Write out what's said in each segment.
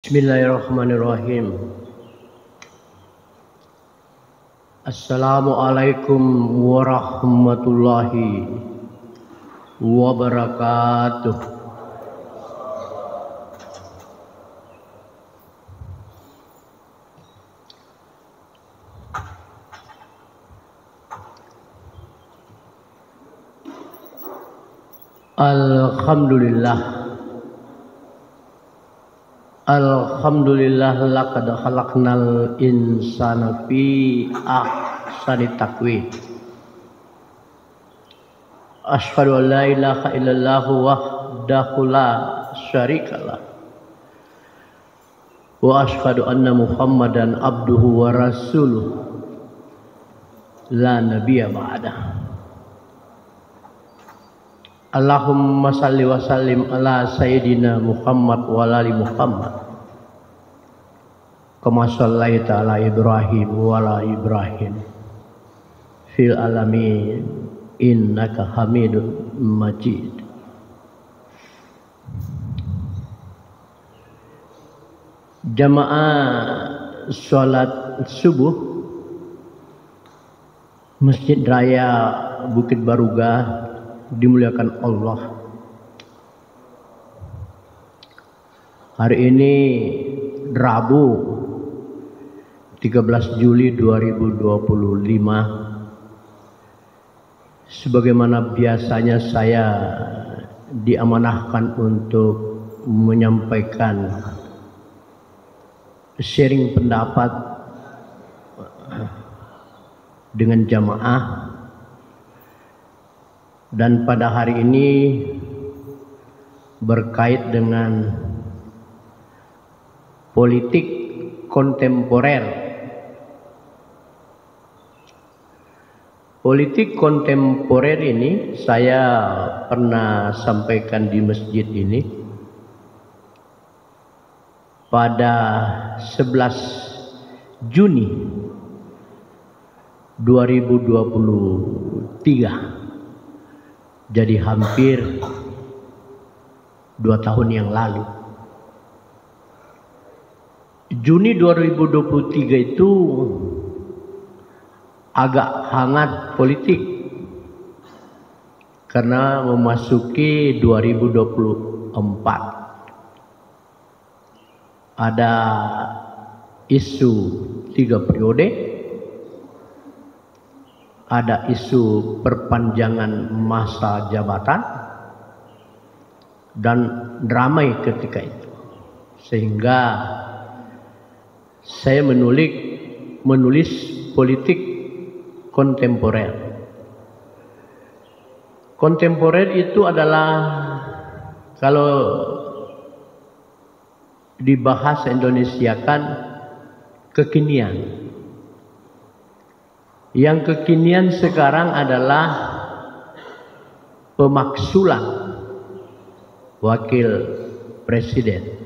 Bismillahirrahmanirrahim. Assalamualaikum warahmatullahi wabarakatuh. Alhamdulillah laqad khalaqnal insana fi ahsani taqwim. Asyhadu an la ilaha illallah wahdahu la syarikalah. Wa asyhadu anna Muhammadan abduhu wa rasuluh la nabiyya ba'dah. Allahumma salli wa sallim ala sayyidina Muhammad wa ali Muhammad kama shallaita ala Ibrahim wa ala Ibrahim fil alamin innaka Hamidum Majid. Jamaah salat subuh Masjid Raya Bukit Baruga dimuliakan Allah. Hari ini Rabu 13 Juli 2025. Sebagaimana biasanya saya diamanahkan untuk menyampaikan sharing pendapat dengan jamaah. Dan pada hari ini berkait dengan politik kontemporer. Politik kontemporer ini saya pernah sampaikan di masjid ini pada 11 Juni 2023. Jadi hampir 2 tahun yang lalu. Juni 2023 itu agak hangat politik karena memasuki 2024. Ada isu 3 periode. Ada isu perpanjangan masa jabatan dan ramai ketika itu, sehingga saya menulis politik kontemporer. Kontemporer itu adalah, kalau dibahas Indonesiakan, kekinian. Yang kekinian sekarang adalah pemaksulan wakil presiden.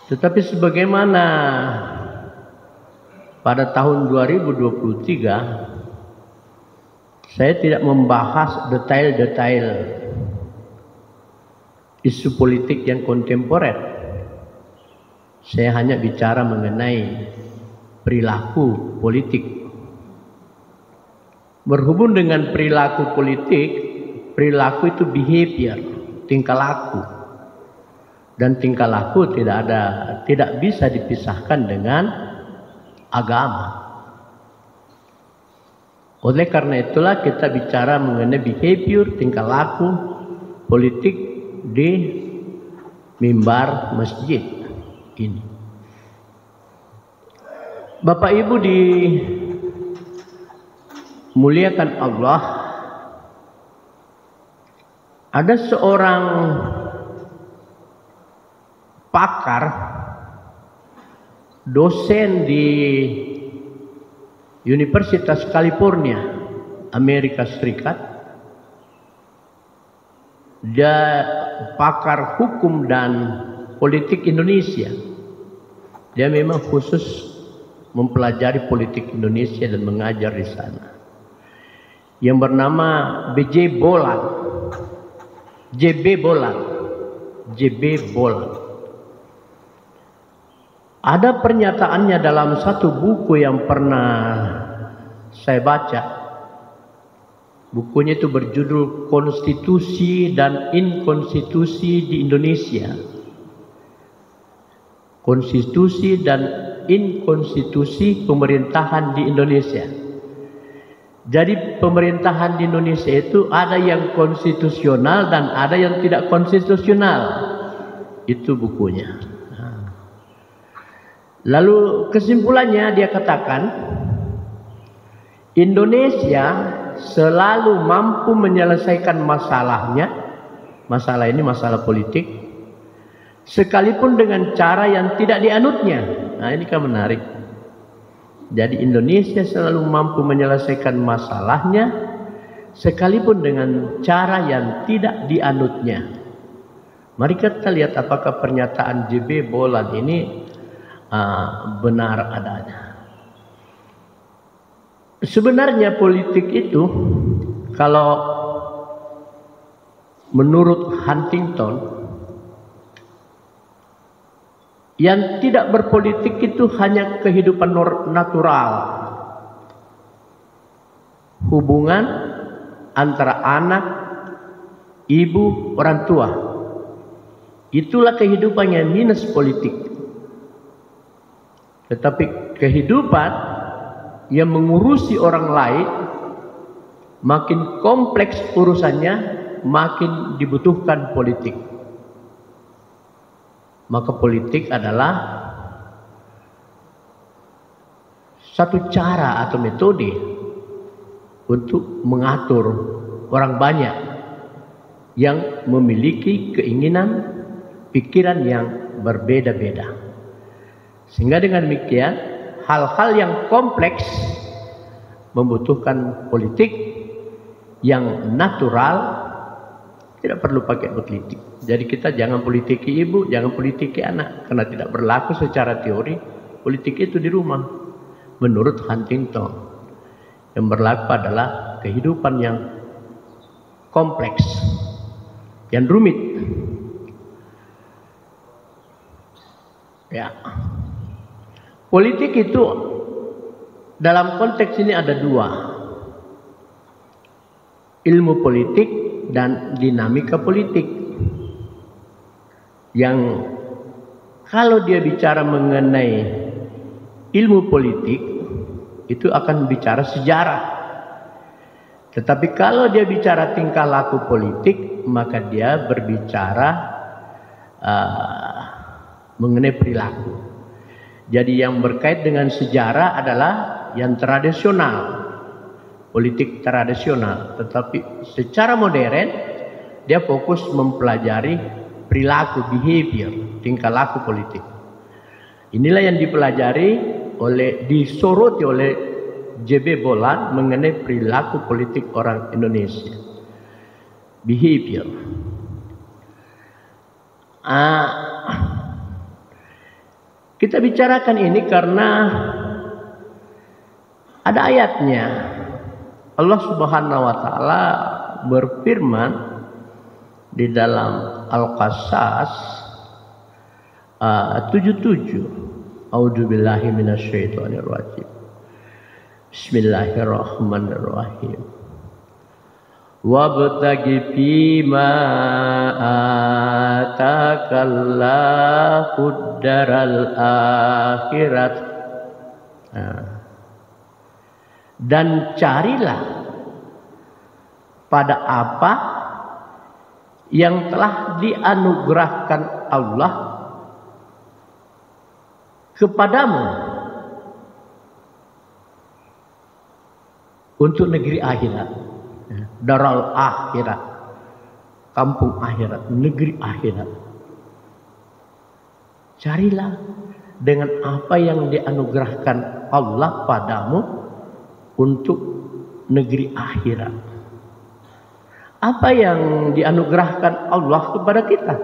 Tetapi sebagaimana pada tahun 2023 saya tidak membahas detail-detail isu politik yang kontemporer. Saya hanya bicara mengenai perilaku politik. Berhubung dengan perilaku politik, perilaku itu behavior, tingkah laku. Dan tingkah laku tidak bisa dipisahkan dengan agama. Oleh karena itulah kita bicara mengenai behavior, tingkah laku politik di mimbar masjid ini. Bapak Ibu dimuliakan Allah, ada seorang pakar, dosen di Universitas California, Amerika Serikat. Dia pakar hukum dan politik Indonesia. Dia memang khusus mempelajari politik Indonesia dan mengajar di sana. Yang bernama JB Boland. Ada pernyataannya dalam satu buku yang pernah saya baca. Bukunya itu berjudul Konstitusi dan Inkonstitusi di Indonesia. Konstitusi dan inkonstitusi pemerintahan di Indonesia. Jadi pemerintahan di Indonesia itu ada yang konstitusional dan ada yang tidak konstitusional. Itu bukunya. Lalu kesimpulannya dia katakan, Indonesia selalu mampu menyelesaikan masalahnya, masalah ini masalah politik, sekalipun dengan cara yang tidak dianutnya. Nah, ini kan menarik. Jadi Indonesia selalu mampu menyelesaikan masalahnya sekalipun dengan cara yang tidak dianutnya. Mari kita lihat apakah pernyataan JB Bolan ini benar adanya. Sebenarnya politik itu, kalau menurut Huntington, yang tidak berpolitik itu hanya kehidupan natural, hubungan antara anak, ibu, orang tua. Itulah kehidupannya minus politik. Tetapi kehidupan yang mengurusi orang lain, makin kompleks urusannya, makin dibutuhkan politik. Maka politik adalah satu cara atau metode untuk mengatur orang banyak yang memiliki keinginan, pikiran yang berbeda-beda. Sehingga dengan demikian, hal-hal yang kompleks membutuhkan politik, yang natural tidak perlu pakai politik. Jadi kita jangan politiki ibu, jangan politiki anak, karena tidak berlaku secara teori. Politik itu di rumah. Menurut Huntington, yang berlaku adalah kehidupan yang kompleks, yang rumit. Ya. Politik itu dalam konteks ini ada dua. Ilmu politik dan dinamika politik. Yang kalau dia bicara mengenai ilmu politik, itu akan bicara sejarah. Tetapi kalau dia bicara tingkah laku politik, maka dia berbicara mengenai perilaku. Jadi yang berkait dengan sejarah adalah yang tradisional, politik tradisional. Tetapi secara modern dia fokus mempelajari perilaku, behavior, tingkah laku politik. Inilah yang dipelajari disoroti oleh JB Bolan mengenai perilaku politik orang Indonesia, behavior. Kita bicarakan ini karena ada ayatnya. Allah Subhanahu wa taala berfirman di dalam Al-Qasas 77. A'udzubillahi minasyaitonir rajim. Bismillahirrahmanirrahim. Wabtaghi fima atakallahu daral akhirat. Dan carilah pada apa yang telah dianugerahkan Allah kepadamu untuk negeri akhirat. Daral akhirat, kampung akhirat, negeri akhirat. Carilah dengan apa yang dianugerahkan Allah padamu untuk negeri akhirat. Apa yang dianugerahkan Allah kepada kita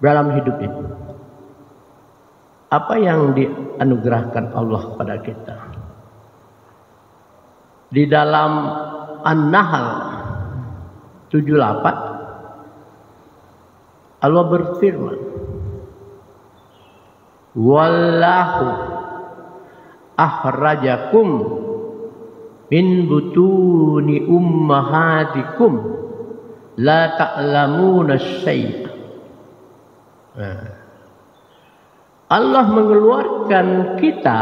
dalam hidup ini? Apa yang dianugerahkan Allah pada kita? Di dalam An-Nahl 78 Allah berfirman, wallahu akhrajakum min butuni ummahatikum la ta'lamuna syai'a. Allah mengeluarkan kita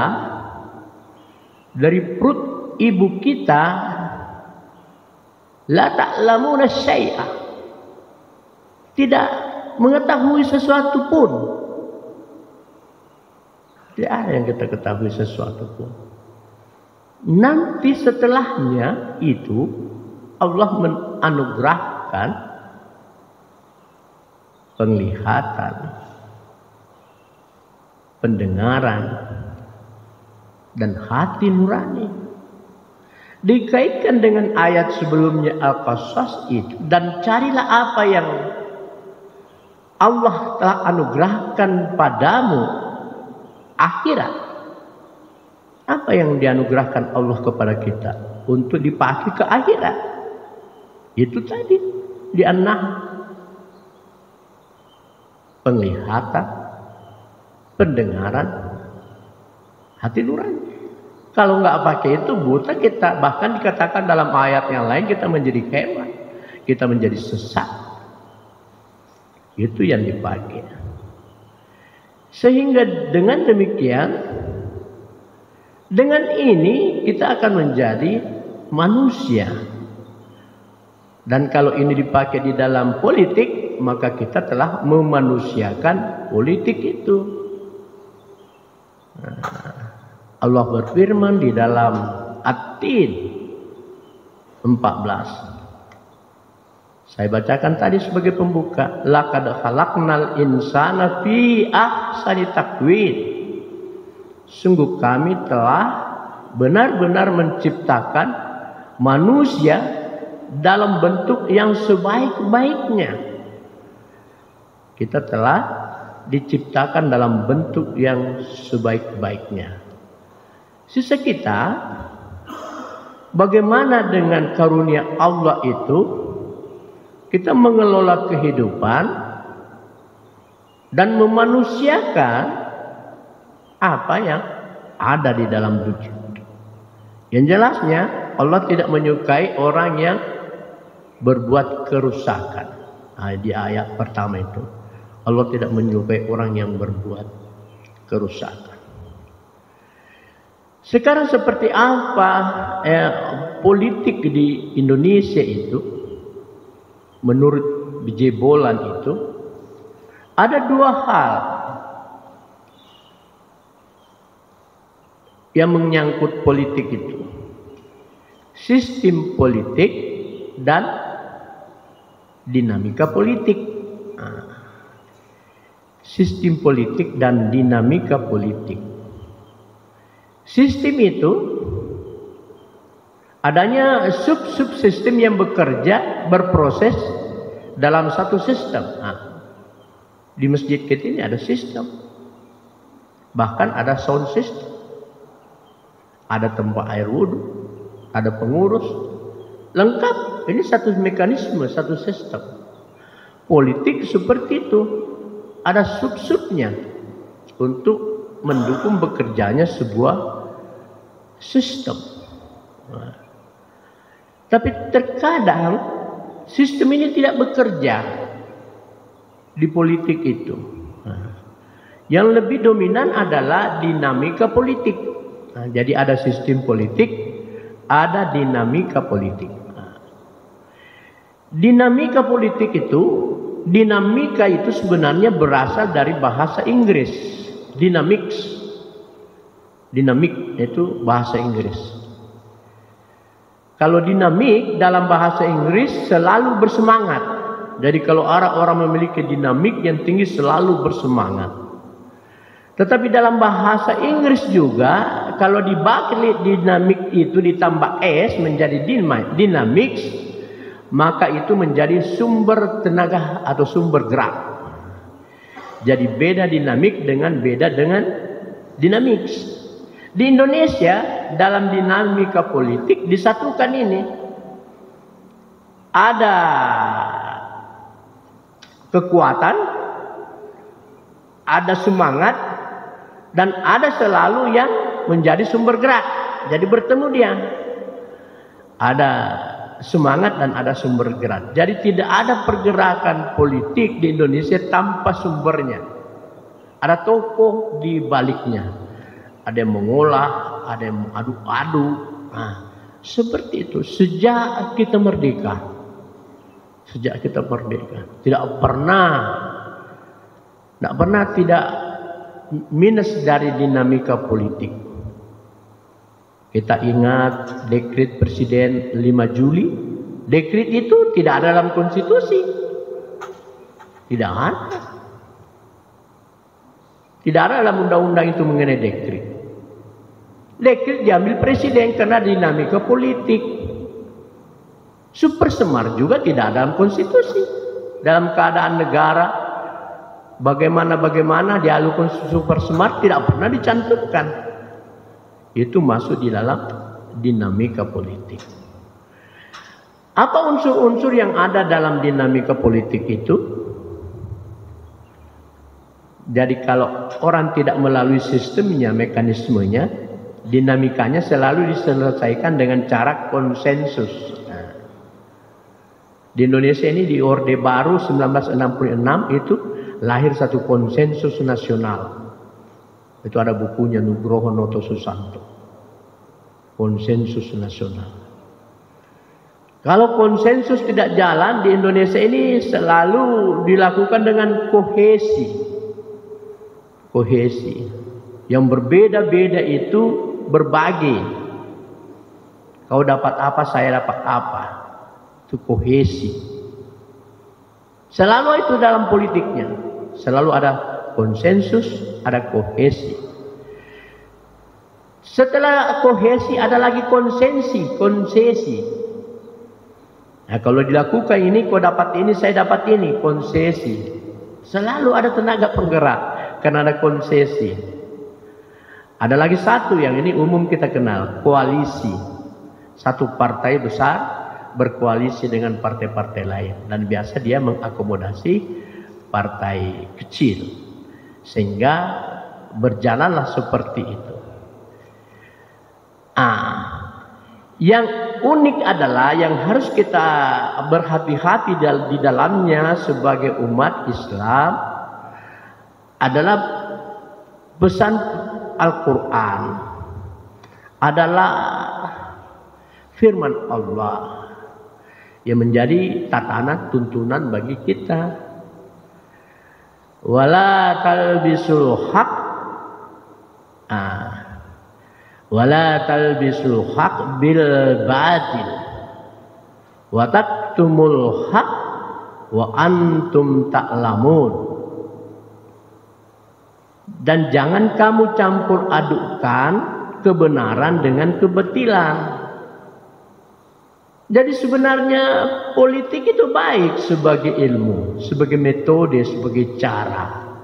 dari perut ibu kita, la ta'lamuna syai'a, tidak mengetahui sesuatu pun. Tidak ada yang kita ketahui sesuatu pun. Nanti setelahnya itu Allah menganugerahkan penglihatan, pendengaran, dan hati nurani. Dikaitkan dengan ayat sebelumnya Al-Qasas itu, dan carilah apa yang Allah telah anugerahkan padamu akhirat. Apa yang dianugerahkan Allah kepada kita untuk dipakai ke akhirat? Itu tadi di An-Nahl. Penglihatan, pendengaran, hati nurani. Kalau nggak pakai itu buta kita. Bahkan dikatakan dalam ayat yang lain kita menjadi hewan, kita menjadi sesat. Itu yang dipakai. Sehingga dengan demikian, dengan ini kita akan menjadi manusia. Dan kalau ini dipakai di dalam politik, maka kita telah memanusiakan politik itu. Allah berfirman di dalam At-Tin 14. Saya bacakan tadi sebagai pembuka. Laqad khalaqnal insana fi ahsani taqwim. Sungguh kami telah benar-benar menciptakan manusia dalam bentuk yang sebaik-baiknya. Kita telah diciptakan dalam bentuk yang sebaik-baiknya. Sisa kita, bagaimana dengan karunia Allah itu, kita mengelola kehidupan dan memanusiakan apa yang ada di dalam wujud. Yang jelasnya Allah tidak menyukai orang yang berbuat kerusakan. Di ayat pertama itu Allah tidak menyukai orang yang berbuat kerusakan. Sekarang seperti apa politik di Indonesia itu menurut Jebolan itu? Ada dua hal yang menyangkut politik itu. Sistem politik dan dinamika politik. Sistem politik dan dinamika politik. Sistem itu adanya sub-subsistem yang bekerja, berproses dalam satu sistem. Di masjid kita ini ada sistem. Bahkan ada sound system. Ada tempat air wudhu, ada pengurus. Lengkap. Ini satu mekanisme, satu sistem. Politik seperti itu. Ada sub-subnya untuk mendukung bekerjanya sebuah sistem. Tapi terkadang sistem ini tidak bekerja di politik itu. Yang lebih dominan adalah dinamika politik. Jadi ada sistem politik, ada dinamika politik. Dinamika politik itu, dinamika itu sebenarnya berasal dari bahasa Inggris. Dynamics. Dinamik itu bahasa Inggris. Kalau dinamik dalam bahasa Inggris selalu bersemangat. Jadi kalau orang memiliki dinamik yang tinggi selalu bersemangat. Tetapi dalam bahasa Inggris juga kalau dibagi dinamik itu ditambah S menjadi dynamics, maka itu menjadi sumber tenaga atau sumber gerak. Jadi beda dinamik dengan dynamics. Di Indonesia dalam dinamika politik disatukan ini. Ada kekuatan, ada semangat, Dan ada selalu yang menjadi sumber gerak. Jadi bertemu dia. Ada semangat dan ada sumber gerak. Jadi tidak ada pergerakan politik di Indonesia tanpa sumbernya. Ada tokoh di baliknya. Ada yang mengolah, ada yang adu-adu. Nah, seperti itu sejak kita merdeka. Sejak kita merdeka, tidak pernah tidak minus dari dinamika politik. Kita ingat dekret Presiden 5 Juli. Dekret itu tidak ada dalam konstitusi. Tidak ada. Tidak ada dalam undang-undang itu mengenai dekret. Dekret diambil presiden karena dinamika politik. Super semar juga tidak ada dalam konstitusi. Dalam keadaan negara bagaimana dialogkan super smart tidak pernah dicantumkan. Itu masuk di dalam dinamika politik. Apa unsur-unsur yang ada dalam dinamika politik itu? Jadi kalau orang tidak melalui sistemnya, mekanismenya, dinamikanya selalu diselesaikan dengan cara konsensus. Nah, di Indonesia ini di Orde Baru 1966 itu lahir satu konsensus nasional. Itu ada bukunya Nugroho Noto Susanto. Konsensus nasional. Kalau konsensus tidak jalan di Indonesia ini selalu dilakukan dengan kohesi. Kohesi. Yang berbeda-beda itu berbagi. Kau dapat apa, saya dapat apa. Itu kohesi. Selalu itu dalam politiknya. Selalu ada konsensus, ada kohesi. Setelah kohesi ada lagi konsesi. Nah, kalau dilakukan ini, kau dapat ini, saya dapat ini, konsesi. Selalu ada tenaga penggerak karena ada konsesi. Ada lagi satu yang ini umum kita kenal, koalisi. Satu partai besar berkoalisi dengan partai-partai lain dan biasa dia mengakomodasi partai kecil sehingga berjalanlah seperti itu. Yang unik adalah yang harus kita berhati-hati di dalamnya sebagai umat Islam adalah pesan Al-Quran adalah firman Allah yang menjadi tatanan tuntunan bagi kita. Wala talbisul haq wala talbisul haq bil batil wa taktumul haq wa antum ta'lamun. Dan jangan kamu campur adukkan kebenaran dengan kebatilan. Jadi sebenarnya politik itu baik sebagai ilmu, sebagai metode, sebagai cara.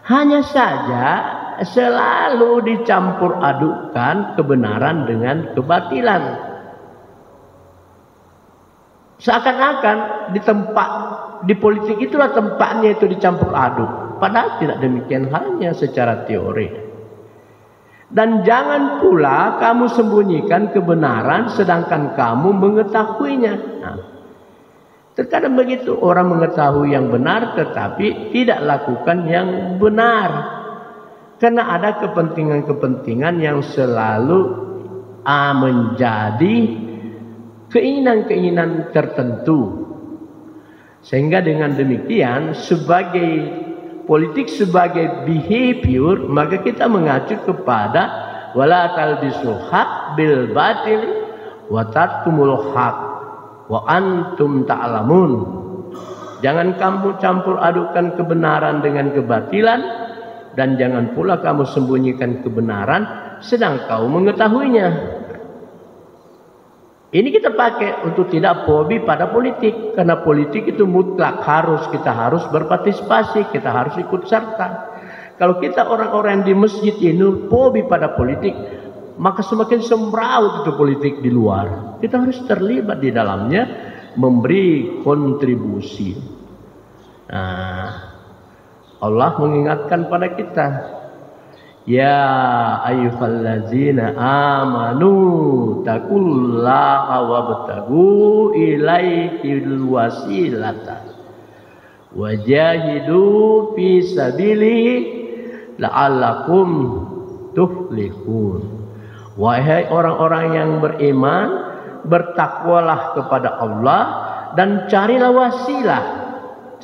Hanya saja selalu dicampur adukkan kebenaran dengan kebatilan. Seakan-akan di politik itulah tempatnya itu dicampur aduk. Padahal tidak demikian halnya secara teori. Dan jangan pula kamu sembunyikan kebenaran sedangkan kamu mengetahuinya. Nah, terkadang begitu orang mengetahui yang benar tetapi tidak lakukan yang benar. Karena ada kepentingan-kepentingan yang selalu menjadi keinginan-keinginan tertentu. Sehingga dengan demikian politik sebagai behavior, maka kita mengacu kepada wala talbisul haq bil batil wa taktumul haq wa antum ta'lamun. Jangan kamu campur adukkan kebenaran dengan kebatilan dan jangan pula kamu sembunyikan kebenaran sedang kau mengetahuinya. Ini kita pakai untuk tidak fobi pada politik. Karena politik itu mutlak kita harus berpartisipasi, kita harus ikut serta. Kalau kita orang-orang di masjid ini fobi pada politik, maka semakin semraut itu politik di luar. Kita harus terlibat di dalamnya, memberi kontribusi. Nah, Allah mengingatkan pada kita, Ya ayyuhallazina amanu taqullaha wabtagu ilaihil wasilata wajahidu fi sabilihi la'allakum tuflihun. Wahai orang-orang yang beriman, bertakwalah kepada Allah dan carilah wasilah,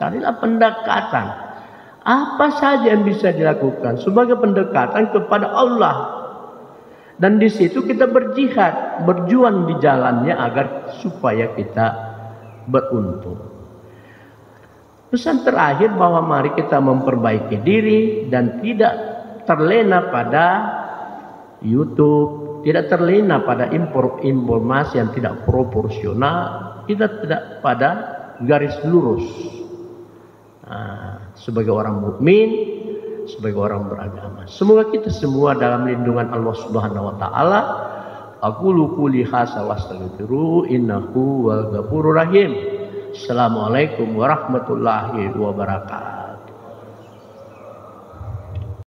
carilah pendekatan. Apa saja yang bisa dilakukan sebagai pendekatan kepada Allah. Dan di situ kita berjihad, berjuang di jalannya agar supaya kita beruntung. Pesan terakhir bahwa mari kita memperbaiki diri dan tidak terlena pada YouTube, tidak terlena pada informasi yang tidak proporsional, kita tidak pada garis lurus. Sebagai orang mukmin, sebagai orang beragama, semoga kita semua dalam lindungan Allah Subhanahu wa taala. Aqulu qouli hadza wa astaghfiru innahu wal ghafurur rahim. Assalamualaikum warahmatullahi wabarakatuh.